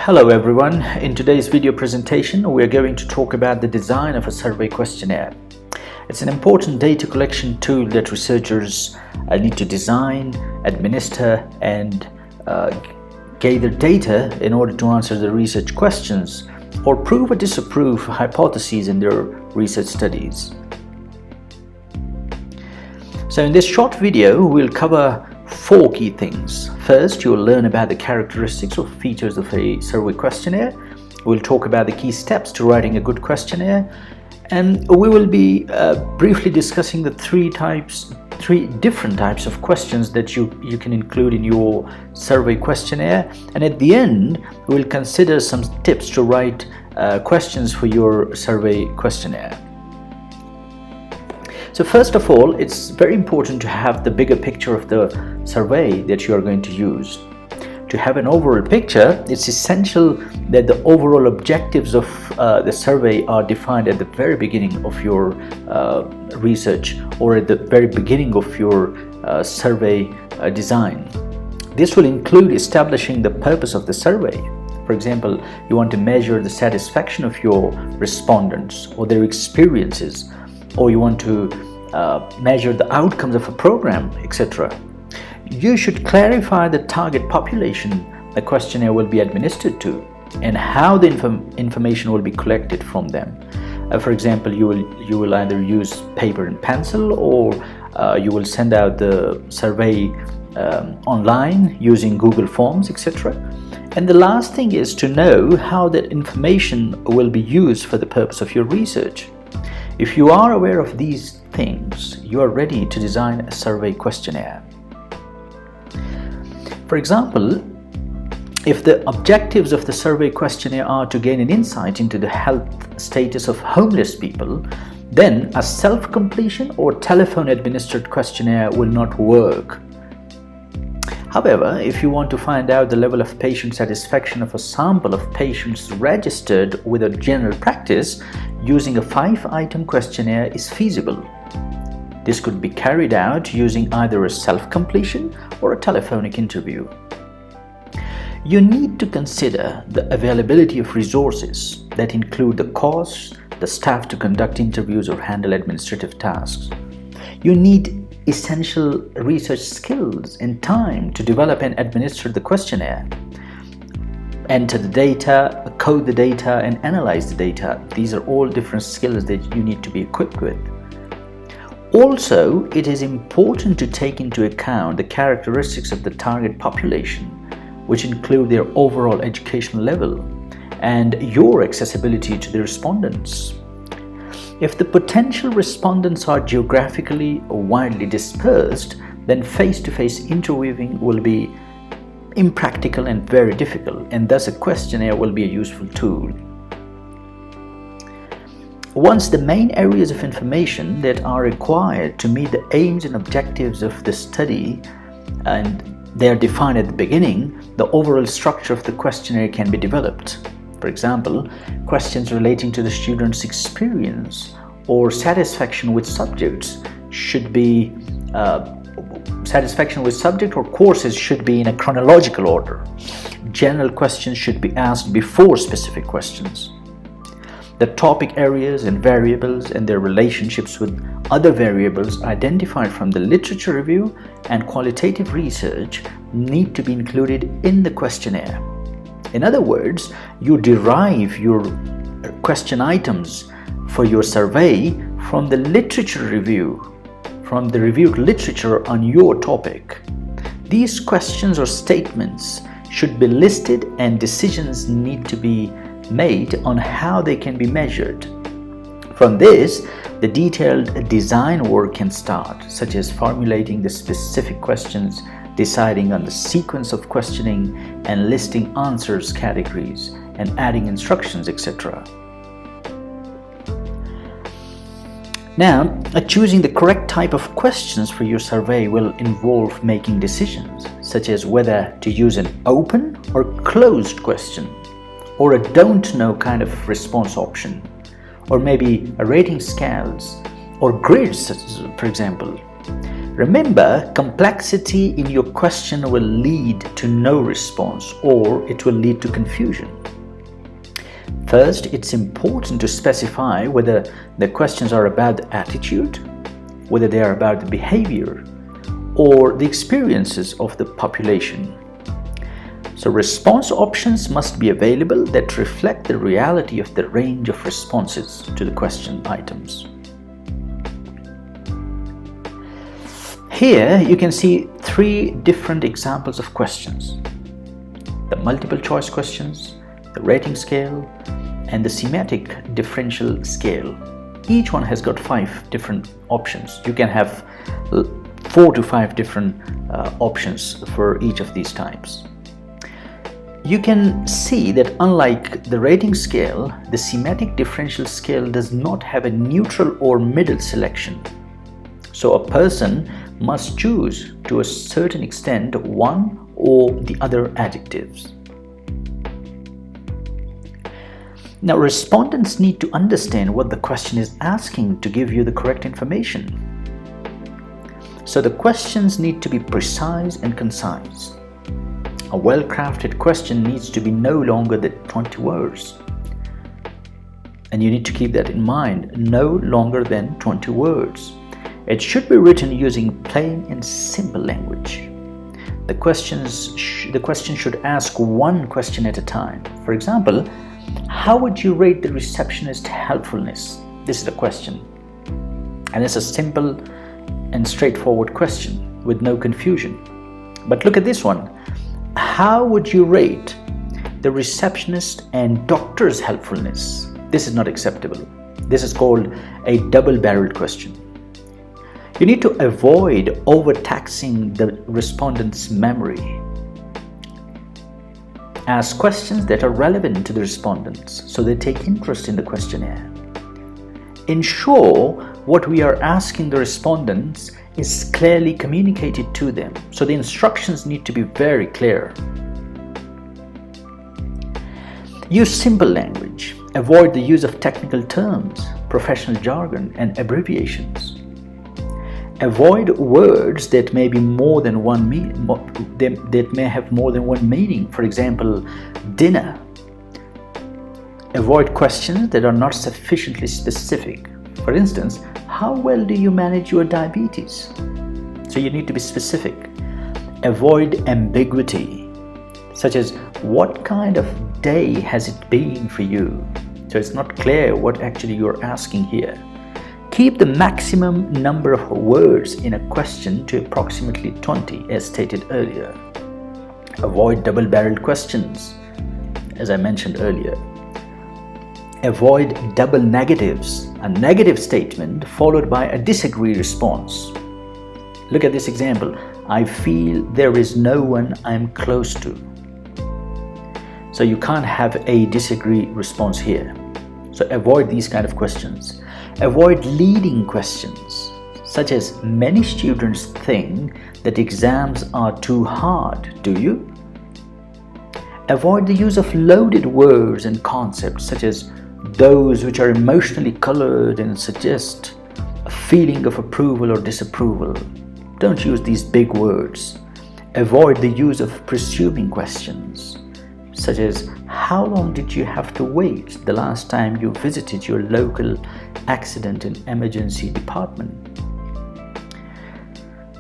Hello everyone, in today's video presentation we are going to talk about the design of a survey questionnaire. It's an important data collection tool that researchers need to design, administer and gather data in order to answer the research questions or prove or disapprove hypotheses in their research studies. So in this short video we'll cover 4 key things. First, you will learn about the characteristics or features of a survey questionnaire. We'll talk about the key steps to writing a good questionnaire, and we will be briefly discussing the three different types of questions that you can include in your survey questionnaire. And at the end, we'll consider some tips to write questions for your survey questionnaire. So first of all, it's very important to have the bigger picture of the survey that you are going to use. To have an overall picture, it's essential that the overall objectives of the survey are defined at the very beginning of your research or at the very beginning of your survey design. This will include establishing the purpose of the survey. For example, you want to measure the satisfaction of your respondents or their experiences, or you want to measure the outcomes of a program, etc. You should clarify the target population the questionnaire will be administered to and how the information will be collected from them. For example, you will either use paper and pencil, or you will send out the survey online using Google Forms, etc. And the last thing is to know how that information will be used for the purpose of your research. If you are aware of these things, you are ready to design a survey questionnaire. For example, if the objectives of the survey questionnaire are to gain an insight into the health status of homeless people, then a self-completion or telephone-administered questionnaire will not work. However, if you want to find out the level of patient satisfaction of a sample of patients registered with a general practice, using a 5-item questionnaire is feasible. This could be carried out using either a self-completion or a telephonic interview. You need to consider the availability of resources that include the costs, the staff to conduct interviews or handle administrative tasks. You need essential research skills and time to develop and administer the questionnaire. Enter the data, code the data, and analyze the data. These are all different skills that you need to be equipped with. Also, it is important to take into account the characteristics of the target population, which include their overall educational level and your accessibility to the respondents. If the potential respondents are geographically widely dispersed, then face-to-face interviewing will be impractical and very difficult, and thus a questionnaire will be a useful tool. Once the main areas of information that are required to meet the aims and objectives of the study and they are defined at the beginning, the overall structure of the questionnaire can be developed. For example, questions relating to the student's experience or satisfaction with subjects should be satisfaction with subject or courses should be in a chronological order. General questions should be asked before specific questions. The topic areas and variables and their relationships with other variables identified from the literature review and qualitative research need to be included in the questionnaire. In other words, you derive your question items for your survey from the literature review, from the reviewed literature on your topic. These questions or statements should be listed, and decisions need to be made on how they can be measured. From this, the detailed design work can start, such as formulating the specific questions, deciding on the sequence of questioning, and listing answers categories, and adding instructions, etc. Now, choosing the correct type of questions for your survey will involve making decisions, such as whether to use an open or closed question, or a don't know kind of response option, or maybe a rating scales or grids, for example. Remember, complexity in your question will lead to no response, or it will lead to confusion. First, it's important to specify whether the questions are about the attitude, whether they are about the behavior, or the experiences of the population. So response options must be available that reflect the reality of the range of responses to the question items. Here you can see 3 different examples of questions: the multiple choice questions, the rating scale, and the semantic differential scale. Each one has got 5 different options. You can have 4 to 5 different options for each of these types. You can see that unlike the rating scale, the semantic differential scale does not have a neutral or middle selection. So a person must choose to a certain extent one or the other adjectives. Now, respondents need to understand what the question is asking to give you the correct information. So the questions need to be precise and concise. A well-crafted question needs to be no longer than 20 words. And you need to keep that in mind, no longer than 20 words. It should be written using plain and simple language. The question should ask one question at a time. For example, how would you rate the receptionist's helpfulness? This is the question. And it's a simple and straightforward question with no confusion. But look at this one. How would you rate the receptionist and doctor's helpfulness? This is not acceptable. This is called a double-barreled question. You need to avoid overtaxing the respondent's memory. Ask questions that are relevant to the respondents so they take interest in the questionnaire. Ensure what we are asking the respondents is clearly communicated to them, so the instructions need to be very clear. Use simple language. Avoid the use of technical terms, professional jargon, and abbreviations. Avoid words that may be more than one that may have more than one meaning. For example, dinner. Avoid questions that are not sufficiently specific. For instance, how well do you manage your diabetes? So you need to be specific. Avoid ambiguity, such as what kind of day has it been for you? So it's not clear what actually you're asking here. Keep the maximum number of words in a question to approximately 20, as stated earlier. Avoid double-barreled questions, as I mentioned earlier. Avoid double negatives, a negative statement followed by a disagree response. Look at this example. I feel there is no one I'm close to. So you can't have a disagree response here. So avoid these kind of questions. Avoid leading questions, such as many students think that exams are too hard, do you? Avoid the use of loaded words and concepts, such as those which are emotionally colored and suggest a feeling of approval or disapproval. Don't use these big words. Avoid the use of presuming questions, such as how long did you have to wait the last time you visited your local accident and emergency department?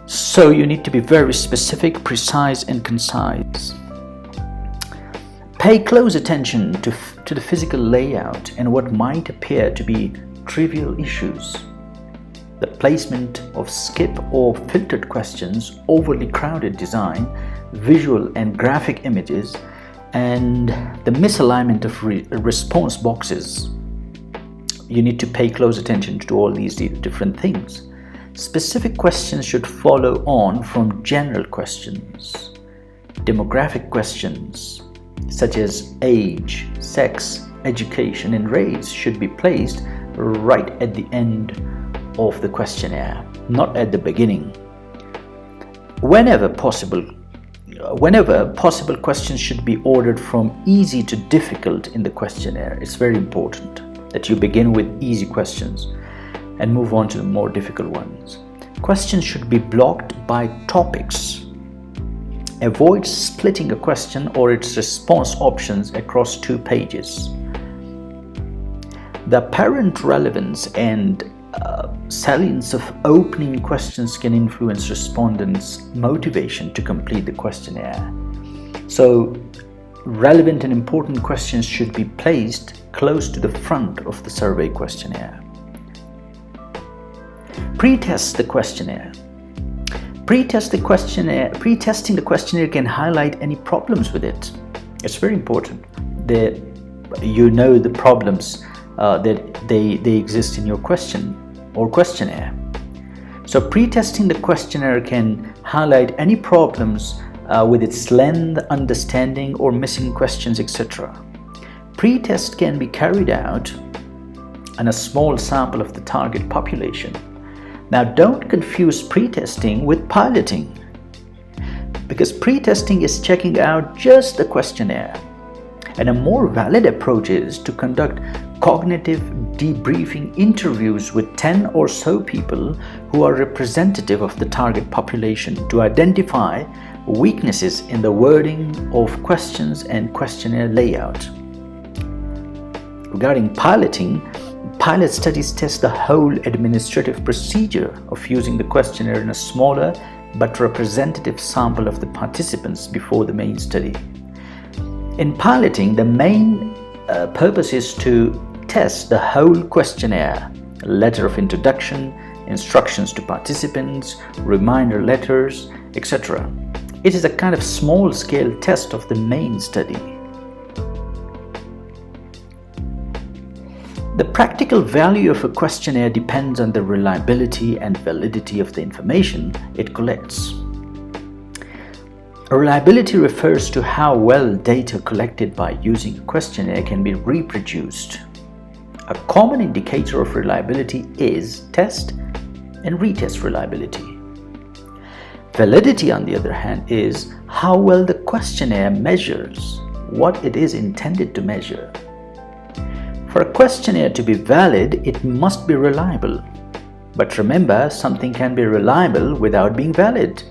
So you need to be very specific, precise, and concise. Pay close attention to the physical layout and what might appear to be trivial issues. The placement of skip or filtered questions, overly crowded design, visual and graphic images, and the misalignment of response boxes. You need to pay close attention to all these different things. Specific questions should follow on from general questions. Demographic questions, such as age, sex, education, and race, should be placed right at the end of the questionnaire, not at the beginning. Whenever possible, questions should be ordered from easy to difficult in the questionnaire. It's very important that you begin with easy questions and move on to the more difficult ones. Questions should be blocked by topics. Avoid splitting a question or its response options across 2 pages. The apparent relevance and salience of opening questions can influence respondents' motivation to complete the questionnaire. So, relevant and important questions should be placed close to the front of the survey questionnaire. Pre-test the questionnaire. Pretesting the questionnaire can highlight any problems with it. It's very important that you know the problems that they exist in your question or questionnaire. So pre-testing the questionnaire can highlight any problems with its length, understanding, or missing questions, etc. Pre-test can be carried out on a small sample of the target population. Now, don't confuse pre-testing with piloting, because pre-testing is checking out just the questionnaire, and a more valid approach is to conduct cognitive debriefing interviews with 10 or so people who are representative of the target population to identify weaknesses in the wording of questions and questionnaire layout. Regarding piloting, pilot studies test the whole administrative procedure of using the questionnaire in a smaller but representative sample of the participants before the main study. In piloting, the main purpose is to test the whole questionnaire, a letter of introduction, instructions to participants, reminder letters, etc. It is a kind of small-scale test of the main study. The practical value of a questionnaire depends on the reliability and validity of the information it collects. Reliability refers to how well data collected by using a questionnaire can be reproduced. A common indicator of reliability is test and retest reliability. Validity, on the other hand, is how well the questionnaire measures what it is intended to measure. For a questionnaire to be valid, it must be reliable. But remember, something can be reliable without being valid.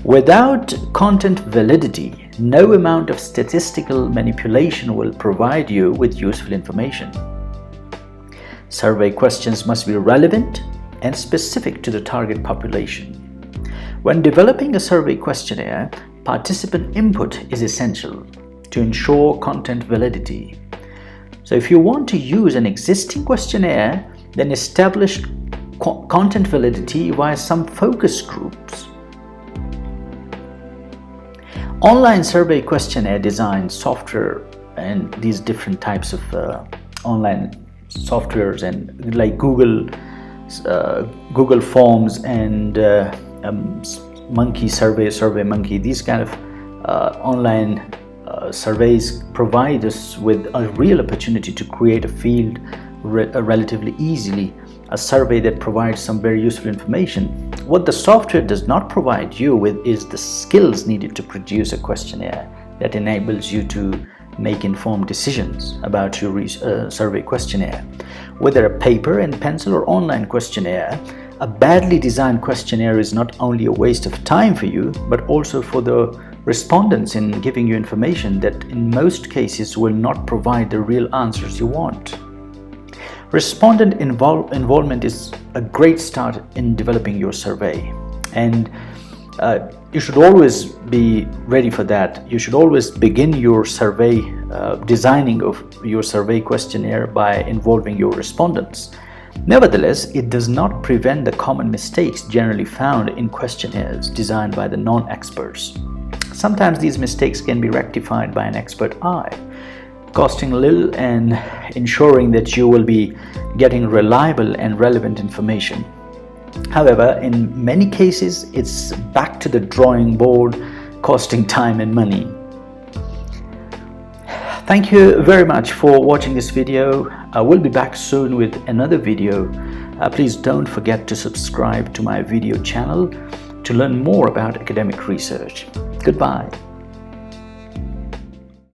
Without content validity, no amount of statistical manipulation will provide you with useful information. Survey questions must be relevant and specific to the target population. When developing a survey questionnaire, participant input is essential to ensure content validity. So if you want to use an existing questionnaire, then establish content validity via some focus groups. Online survey questionnaire design software and these different types of online softwares and like Google Forms and Monkey Survey Monkey, these kind of online surveys provide us with a real opportunity to create a field relatively easily, a survey that provides some very useful information. What the software does not provide you with is the skills needed to produce a questionnaire that enables you to make informed decisions about your survey questionnaire. Whether a paper and pencil or online questionnaire, a badly designed questionnaire is not only a waste of time for you, but also for the respondents in giving you information that in most cases will not provide the real answers you want. Respondent involvement is a great start in developing your survey, and you should always be ready for that. You should always begin your survey, designing of your survey questionnaire by involving your respondents. Nevertheless, it does not prevent the common mistakes generally found in questionnaires designed by the non-experts. Sometimes these mistakes can be rectified by an expert eye, costing little and ensuring that you will be getting reliable and relevant information. However, in many cases, it's back to the drawing board, costing time and money. Thank you very much for watching this video. I will be back soon with another video. Please don't forget to subscribe to my video channel to learn more about academic research. Goodbye.